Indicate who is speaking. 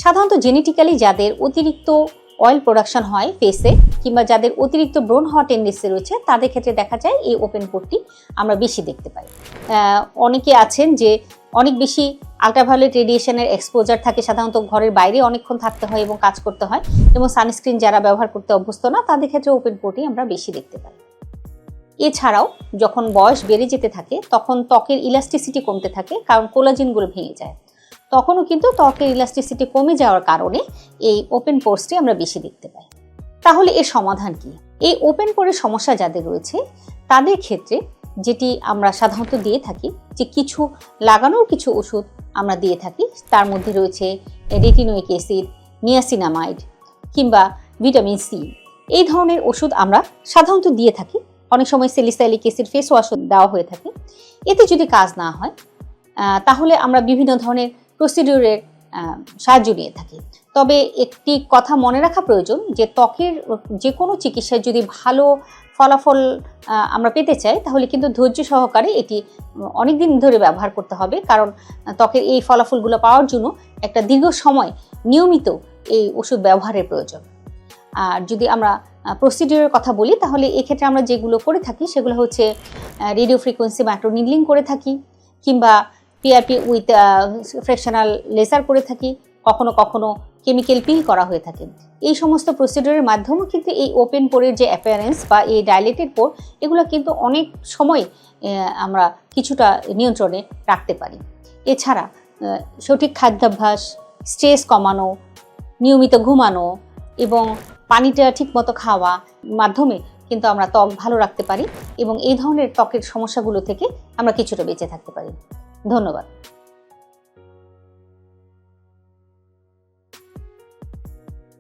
Speaker 1: সাধারণত জেনেটিক্যালি যাদের অতিরিক্ত অয়েল প্রোডাকশন হয় ফেসে কিংবা যাদের অতিরিক্ত ব্রণ হওয়ার টেন্ডেন্সি রয়েছে তাদের ক্ষেত্রে দেখা যায় এই ওপেন পোরটি আমরা বেশি দেখতে পাই। অনেকে আছেন যে অনেক বেশি আল্ট্রাভায়োলেট রেডিয়েশনের এক্সপোজার থাকে, সাধারণত ঘরের বাইরে অনেকক্ষণ থাকতে হয় এবং কাজ করতে হয়, এবং সানস্ক্রিন যারা ব্যবহার করতে অভ্যস্ত না তাদের ক্ষেত্রে ওপেন পোরটি আমরা বেশি দেখতে পাই। এছাড়াও যখন বয়স বেড়ে যেতে থাকে তখন ত্বকের ইলাস্টিসিটি কমতে থাকে, কারণ কোলাজেনগুলো ভেঙে যায়। তখনও কিন্তু ত্বকের ইলাস্টিসিটি কমে যাওয়ার কারণে এই ওপেন পোরসটি আমরা বেশি দেখতে পাই। তাহলে এর সমাধান কি? এই ওপেন পোরের সমস্যা যাদের রয়েছে তাদের ক্ষেত্রে যেটি আমরা সাধারণত দিয়ে থাকি যে কিছু লাগানোর কিছু ওষুধ আমরা দিয়ে থাকি, তার মধ্যে রয়েছে রেটিনোইক অ্যাসিড, নিয়াসিনামাইড কিংবা ভিটামিন সি। এই ধরনের ওষুধ আমরা সাধারণত দিয়ে থাকি। অনেক সময় স্যালিসাইলিক অ্যাসিড ফেস ওয়াশ দেওয়া হয়ে থাকে। এতে যদি কাজ না হয় তাহলে আমরা বিভিন্ন ধরনের প্রসিডিউরের সাহায্য নিয়ে থাকি। তবে একটি কথা মনে রাখা প্রয়োজন যে ত্বকের যে কোনো চিকিৎসায় যদি ভালো ফলাফল আমরা পেতে চাই তাহলে কিন্তু ধৈর্য সহকারে এটি অনেক দিন ধরে ব্যবহার করতে হবে, কারণ ত্বকের এই ফলাফলগুলো পাওয়ার জন্য একটা দীর্ঘ সময় নিয়মিত এই ওষুধ ব্যবহারের প্রয়োজন। আর যদি আমরা প্রসিডিউরের কথা বলি তাহলে এক্ষেত্রে আমরা যেগুলো করে থাকি সেগুলো হচ্ছে রেডিও ফ্রিকোয়েন্সি মাইক্রো নিডলিং করে থাকি, কিংবা পিআরপি উইথ ফ্র্যাকশনাল লেজার করে থাকি, কখনো কখনো কেমিক্যাল পিল করা হয়ে থাকে। এই সমস্ত প্রসিডিউরের মাধ্যমেও কিন্তু এই ওপেন পোরের যে অ্যাপিয়ারেন্স বা এই ডাইলেটেড পোর এগুলো কিন্তু অনেক সময় আমরা কিছুটা নিয়ন্ত্রণে রাখতে পারি। এছাড়া সঠিক খাদ্যাভ্যাস, স্ট্রেস কমানো, নিয়মিত ঘুমানো এবং পানিটা ঠিকমতো খাওয়া মাধ্যমে কিন্তু আমরা ত্বক ভালো রাখতে পারি এবং এই ধরনের ত্বকের সমস্যাগুলো থেকে আমরা কিছুটা বেঁচে থাকতে পারি। ধন্যবাদ।